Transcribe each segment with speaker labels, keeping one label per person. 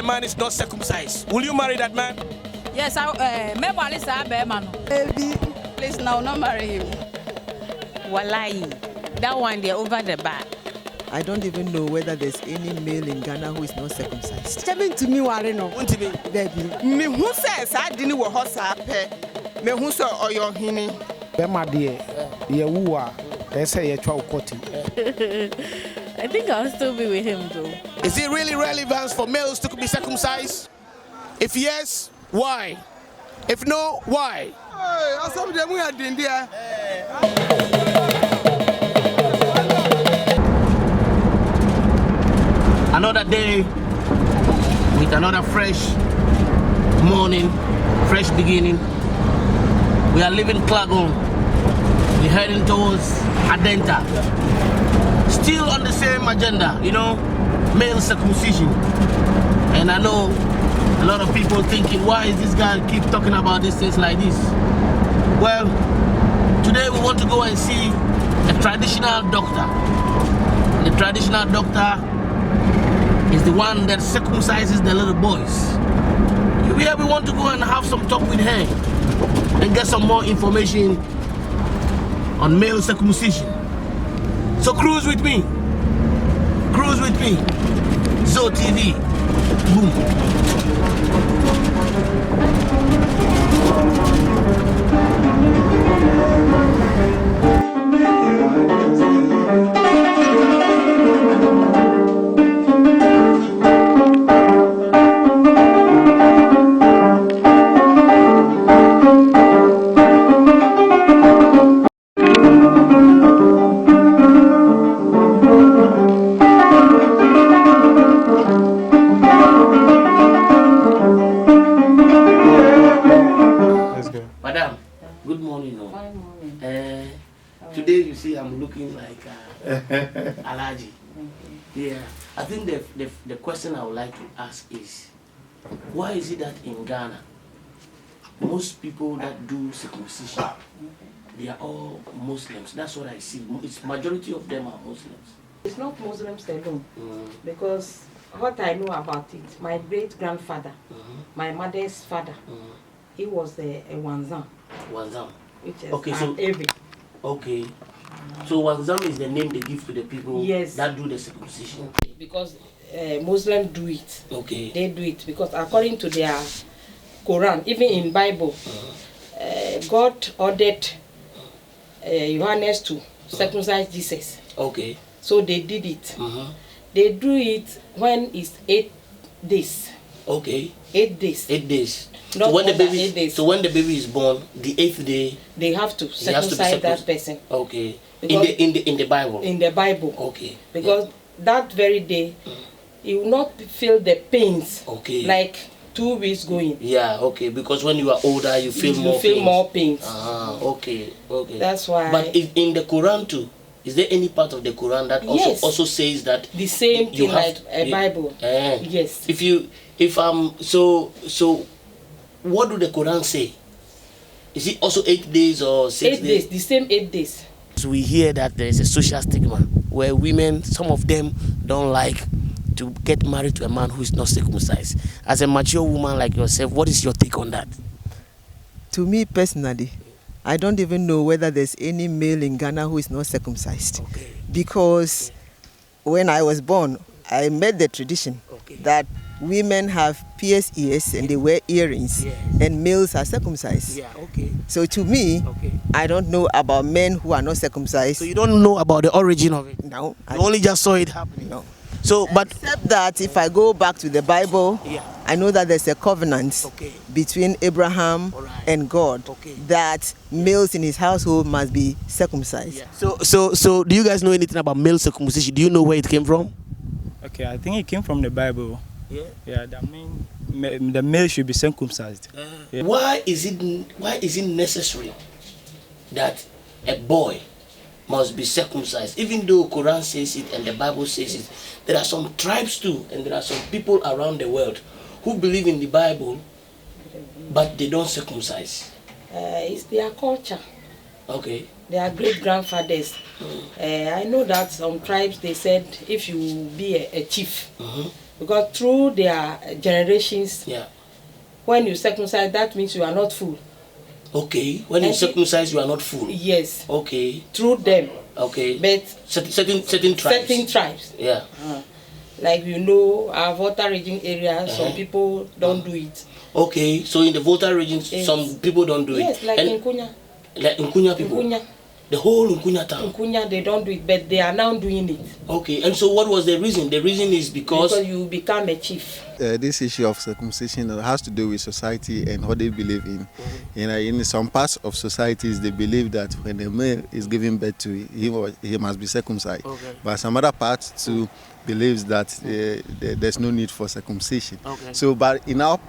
Speaker 1: man is not circumcised. Will you marry that man?
Speaker 2: Yes,
Speaker 3: Baby, please now not marry him.
Speaker 4: Walai, that one they're over the bar.
Speaker 5: I don't even know whether there's any male in Ghana who is not circumcised.
Speaker 3: Tell to me, Warino.
Speaker 1: Want me?
Speaker 3: Baby.
Speaker 6: Me who says I didn't want horse up. Me who saw or your hinny.
Speaker 7: Bema dear, ye woo, they say a child cotton.
Speaker 4: I think I'll still be with him though.
Speaker 1: Is it really relevant for males to be circumcised? If yes, why? If no, why?
Speaker 6: I saw them we are doing there.
Speaker 1: Another day with another fresh morning, fresh beginning. We are leaving Klagon. We're heading towards Adenta. Still on the same agenda, you know, male circumcision. And I know a lot of people thinking, why is this guy keep talking about these things like this? Well, today we want to go and see a traditional doctor. The traditional doctor is the one that circumcises the little boys. We want to go and have some talk with her and get some more information on male circumcision. So cruise with me. Cruise with me. ZOH TV. Boom. Madam, good morning. No?
Speaker 3: Good morning.
Speaker 1: Today you see I'm looking like Alaji. Yeah. I think the question I would like to ask is, why is it that in Ghana, most people that do circumcision, they are all Muslims? That's what I see. It's majority of them are Muslims.
Speaker 8: It's not Muslims alone, because what I know about it, my great-grandfather, my mother's father, he was a Wanzam.
Speaker 1: Wanzam.
Speaker 8: Which is
Speaker 1: okay,
Speaker 8: an Ewe.
Speaker 1: Okay. So Wanzam is the name they give to the people that do the circumcision.
Speaker 8: Because Muslims do it.
Speaker 1: Okay.
Speaker 8: They do it because according to their Quran, even in Bible, God ordered Johannes to circumcise Jesus.
Speaker 1: Okay.
Speaker 8: So they did it. They do it when it's 8 days.
Speaker 1: Okay.
Speaker 8: 8 days.
Speaker 1: 8 days.
Speaker 8: Not
Speaker 1: so when the
Speaker 8: more than
Speaker 1: baby,
Speaker 8: 8 days.
Speaker 1: so when the baby is born, the 8th day,
Speaker 8: they have to circumcise that person.
Speaker 1: Okay.
Speaker 8: Because
Speaker 1: In the Bible.
Speaker 8: In the Bible.
Speaker 1: Okay.
Speaker 8: Because that very day, you will not feel the pains.
Speaker 1: Okay.
Speaker 8: Like 2 weeks going.
Speaker 1: Yeah. Okay. Because when you are older, you feel more.
Speaker 8: You feel
Speaker 1: pains.
Speaker 8: more pains.
Speaker 1: Ah. Okay. Okay.
Speaker 8: That's why.
Speaker 1: But in the Quran too, is there any part of the Quran that also says that
Speaker 8: the same thing like a Bible? Yes.
Speaker 1: So what do the Quran say? Is it also 8 days or 6
Speaker 8: days? 8 days, the same 8 days.
Speaker 1: So we hear that there is a social stigma where women, some of them don't like to get married to a man who is not circumcised. As a mature woman like yourself, what is your take on that?
Speaker 5: To me personally, I don't even know whether there's any male in Ghana who is not circumcised.
Speaker 1: Okay.
Speaker 5: Because when I was born, I met the tradition that women have pierced ears and they wear earrings, and males are circumcised.
Speaker 1: Yeah, okay.
Speaker 5: So to me, I don't know about men who are not circumcised.
Speaker 1: So you don't know about the origin of it?
Speaker 5: No.
Speaker 1: You only just saw it happening?
Speaker 5: No.
Speaker 1: So, but
Speaker 5: except that if I go back to the Bible, I know that there's a covenant between Abraham and God that males in his household must be circumcised.
Speaker 1: Yeah. So do you guys know anything about male circumcision? Do you know where it came from?
Speaker 9: Okay, I think it came from the Bible. Yeah, that means the male should be circumcised.
Speaker 1: Why is it necessary that a boy must be circumcised? Even though Quran says it and the Bible says it, there are some tribes too, and there are some people around the world who believe in the Bible, but they don't circumcise.
Speaker 8: It's their culture.
Speaker 1: Okay.
Speaker 8: Their great-grandfathers. I know that some tribes, they said if you be a chief, Because through their generations,
Speaker 1: Yeah.
Speaker 8: when you circumcise, that means you are not full.
Speaker 1: Okay. When you circumcise, you are not full.
Speaker 8: Yes.
Speaker 1: Okay.
Speaker 8: Through them.
Speaker 1: Okay.
Speaker 8: But
Speaker 1: certain tribes.
Speaker 8: Certain tribes.
Speaker 1: Yeah.
Speaker 8: Like our Volta region area, some people don't do it.
Speaker 1: Okay. So in the Volta region, some people don't do it.
Speaker 8: Yes, like in Kunya.
Speaker 1: Like Nkunya people.
Speaker 8: Nkunya.
Speaker 1: The whole Nkunya town.
Speaker 8: Nkunya, they don't do it, but they are now doing it.
Speaker 1: Okay. And so what was the reason? The reason is because
Speaker 8: you become a chief.
Speaker 2: This issue of circumcision has to do with society and what they believe in. You know, in some parts of societies, they believe that when a male is giving birth to he must be circumcised. Okay. But some other parts too believes that there's no need for circumcision. Okay. So, but in our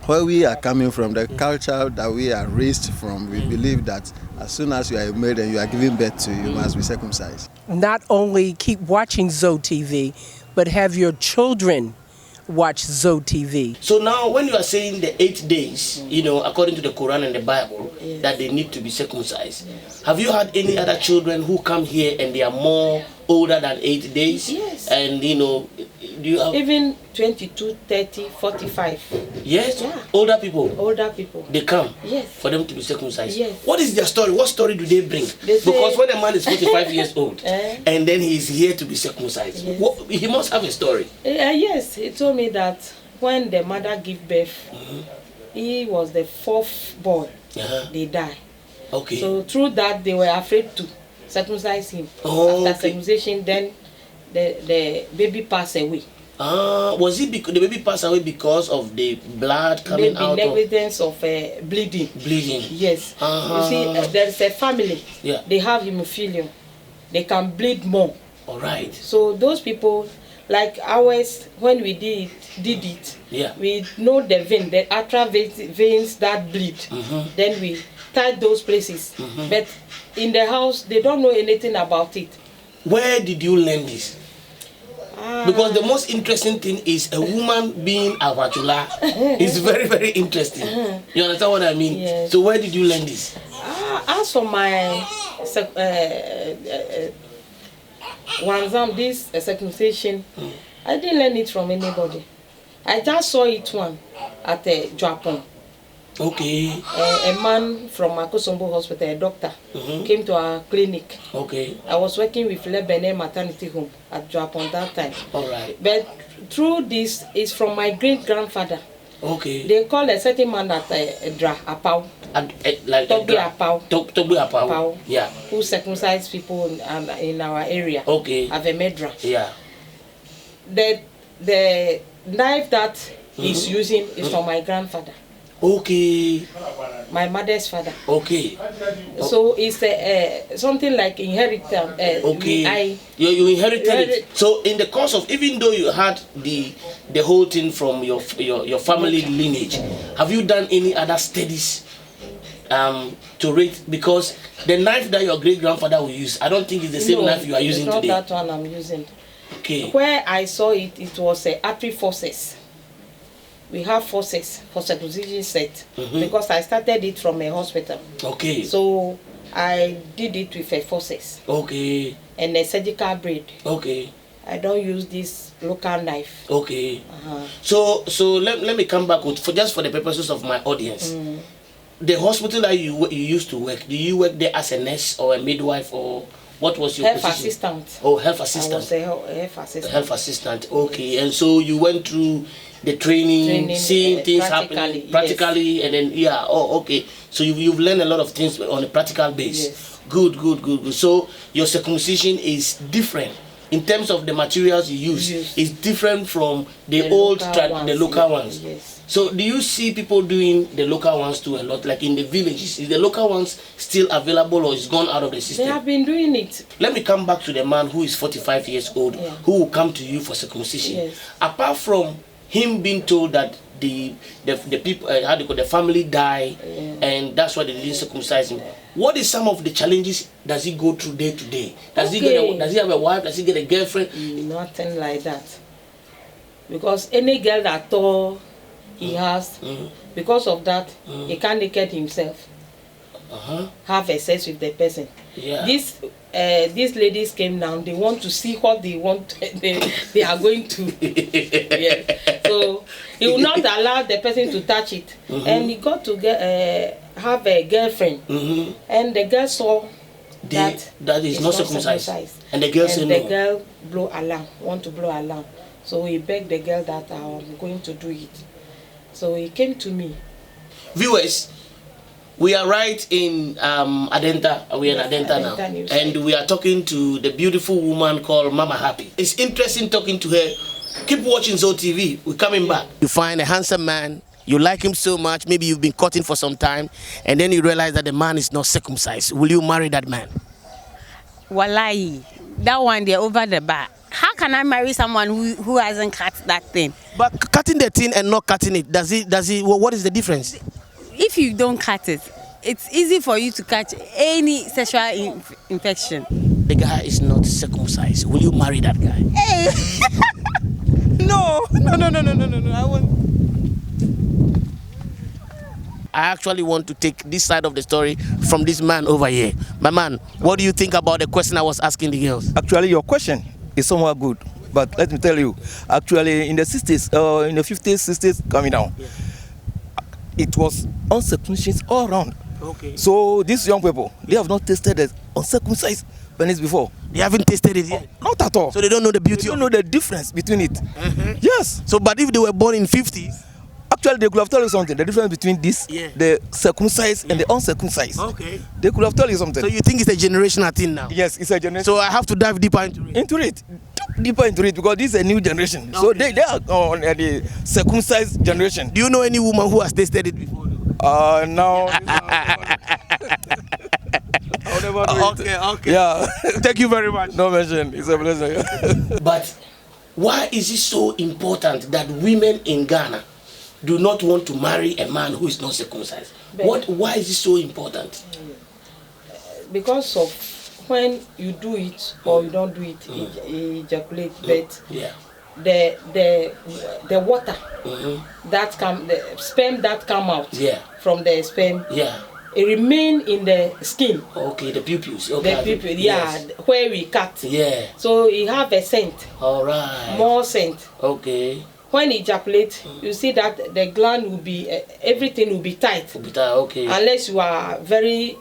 Speaker 2: where we are coming from, the culture that we are raised from, we believe that as soon as you are male and you are giving birth to, you must be circumcised.
Speaker 10: Not only keep watching ZOH TV, but have your children watch ZOH TV.
Speaker 1: So now when you are saying the 8 days, you know, according to the Quran and the Bible, that they need to be circumcised, have you had any other children who come here and they are more older than 8 days?
Speaker 8: Yes.
Speaker 1: And you know, do you have
Speaker 8: even 22, 30, 45?
Speaker 1: Yes.
Speaker 8: Yeah.
Speaker 1: Older people.
Speaker 8: Older people.
Speaker 1: They come.
Speaker 8: Yes.
Speaker 1: For them to be circumcised.
Speaker 8: Yes.
Speaker 1: What is their story? What story do they bring? Because when a man is 45 years old and then he is here to be circumcised, he must have a story.
Speaker 8: Yes, he told me that when the mother gave birth, he was the 4th boy. They die.
Speaker 1: Okay.
Speaker 8: So through that, they were afraid to circumcise him. After circumcision, then the baby passed away.
Speaker 1: Was it because the baby passed away because of the blood coming out?
Speaker 8: Maybe negligence of bleeding.
Speaker 1: Bleeding.
Speaker 8: Yes. You see, there is a family.
Speaker 1: Yeah.
Speaker 8: They have hemophilia. They can bleed more.
Speaker 1: All right.
Speaker 8: So those people, like ours, when we did it, we know the vein, the artery veins that bleed. Then we tie those places. But in the house, they don't know anything about it.
Speaker 1: Where did you learn this? Because the most interesting thing is a woman being a bachelor is very, very interesting. You understand what I mean?
Speaker 8: Yes.
Speaker 1: So where did you learn this?
Speaker 8: As for my this circumcision, I didn't learn it from anybody. I just saw it at Japan.
Speaker 1: Okay.
Speaker 8: A man from Makosombo Hospital, a doctor, came to our clinic.
Speaker 1: Okay.
Speaker 8: I was working with Lebene Maternity Home at Japan that time.
Speaker 1: All right.
Speaker 8: But through this is from my great-grandfather.
Speaker 1: Okay.
Speaker 8: They call a certain man at Dra Apau.
Speaker 1: Like
Speaker 8: Tobi Apau.
Speaker 1: Tobi Apau. Yeah.
Speaker 8: Who circumcise people in our area.
Speaker 1: Okay.
Speaker 8: Of a medra.
Speaker 1: Yeah.
Speaker 8: The knife that he's using is from my grandfather.
Speaker 1: Okay.
Speaker 8: My mother's father.
Speaker 1: Okay.
Speaker 8: So it's something like inheritance.
Speaker 1: Okay. You inherited it. So in the course of, even though you had the whole thing from your family lineage, have you done any other studies to rate? Because the knife that your great grandfather will use, I don't think it's the same knife you are using today.
Speaker 8: It's not that one I'm using.
Speaker 1: Okay.
Speaker 8: Where I saw it, it was artery forceps. We have forceps for circumcision set because I started it from a hospital. Okay. So I did it with a forceps. Okay. And a surgical blade. Okay. I don't use this local knife. Okay. So let me come back with for the purposes of my audience. The hospital that you used to work, do you work there as a nurse or a midwife, or what was your health
Speaker 1: position?
Speaker 8: Assistant.
Speaker 1: Oh, health assistant.
Speaker 8: I was a health assistant.
Speaker 1: Health assistant. Okay. And so you went through the training seeing things happening practically, and then okay. So you've learned a lot of things on a practical base. Yes. Good. So your circumcision is different in terms of the materials you use. Yes. It's different from the local ones. Yes. So do you see people doing the local ones too a lot, like in the villages? Is the local ones still available, or is gone out of the system?
Speaker 8: They have been doing it.
Speaker 1: Let me come back to the man who is 45 years old, who will come to you for circumcision. Yes. Apart from him being told that the people, the family die, and that's why they didn't circumcise him. What is some of the challenges does he go through day to day? Does he have a wife? Does he get a girlfriend?
Speaker 8: Nothing like that. Because any girl that he has, because of that, he can't naked himself. have a sex with the person.
Speaker 1: Yeah.
Speaker 8: These ladies came down. They want to see what they want. They are going to. Yeah. So he will not allow the person to touch it. And he got to have a girlfriend. And the girl saw that
Speaker 1: is not circumcised. And the girl said no.
Speaker 8: The girl want to blow alarm. So he begged the girl that I'm going to do it. So he came to me.
Speaker 1: Viewers, we are right in Adenta. We are in Adenta now. And we are talking to the beautiful woman called Mama Happy. It's interesting talking to her. Keep watching ZOH TV. We're coming back. You find a handsome man. You like him so much. Maybe you've been courting for some time. And then you realize that the man is not circumcised. Will you marry that man?
Speaker 4: Wallahi, that one they're over the bar. How can I marry someone who hasn't cut that thing?
Speaker 1: But cutting the thing and not cutting it, what is the difference?
Speaker 4: If you don't cut it, it's easy for you to catch any sexual infection.
Speaker 1: The guy is not circumcised. Will you marry that guy?
Speaker 4: Hey.
Speaker 6: No, I won't.
Speaker 1: I actually want to take this side of the story from this man over here. My man, what do you think about the question I was asking the girls?
Speaker 11: Actually, your question is somewhat good. But let me tell you, actually in the 60s, in the 50s, 60s, coming down, it was uncircumcised all around.
Speaker 1: Okay.
Speaker 11: So these young people, they have not tasted the uncircumcised penis before.
Speaker 1: They haven't tasted it yet?
Speaker 11: Not at all.
Speaker 1: So they don't know the beauty.
Speaker 11: They don't know the difference between it. Yes.
Speaker 1: So, but if they were born in 50s?
Speaker 11: Actually, they could have told you something. The difference between this, the circumcised and the uncircumcised.
Speaker 1: Okay.
Speaker 11: They could have told you something.
Speaker 1: So you think it's a generational thing now?
Speaker 11: Yes, it's a generation.
Speaker 1: So I have to dive deeper into it?
Speaker 11: Deeper into it, because this is a new generation. Okay. So they are on the circumcised generation.
Speaker 1: Do you know any woman who has tasted it before?
Speaker 11: No.
Speaker 1: Okay.
Speaker 11: Yeah.
Speaker 1: Thank you very much.
Speaker 11: No mention. It's a pleasure.
Speaker 1: But why is it so important that women in Ghana do not want to marry a man who is not circumcised? Why is it so important?
Speaker 8: Because of when you do it or you don't do it, ejaculate. But the water that the sperm that come out from the sperm, it remain in the skin.
Speaker 1: Okay, the pupils. Okay,
Speaker 8: the pupils, where we cut. Yeah. So it have a scent.
Speaker 1: All right.
Speaker 8: More scent.
Speaker 1: Okay.
Speaker 8: When it ejaculates, you see that the gland will be, everything will be tight.
Speaker 1: Okay.
Speaker 8: Unless you are very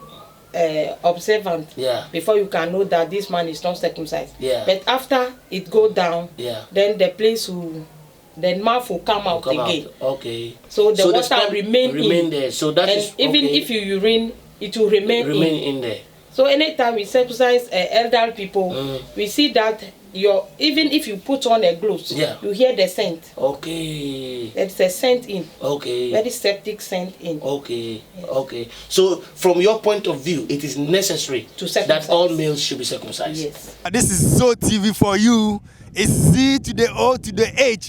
Speaker 8: observant, before you can know that this man is not circumcised. Yeah. But after it go down, then the place will, the mouth will come out again.
Speaker 1: Okay.
Speaker 8: So the water will remain in
Speaker 1: there. So that is,
Speaker 8: even if you urine, it will remain
Speaker 1: in there.
Speaker 8: So anytime we circumcise elderly people, we see that even if you put on a gloves, you hear the scent. Okay. There's a scent in. Okay. Very septic scent in.
Speaker 1: Okay. Yes. Okay. So from your point of view, it is necessary that all males should be circumcised.
Speaker 8: Yes.
Speaker 12: This is ZOH TV for you. It's Z to the O to the H.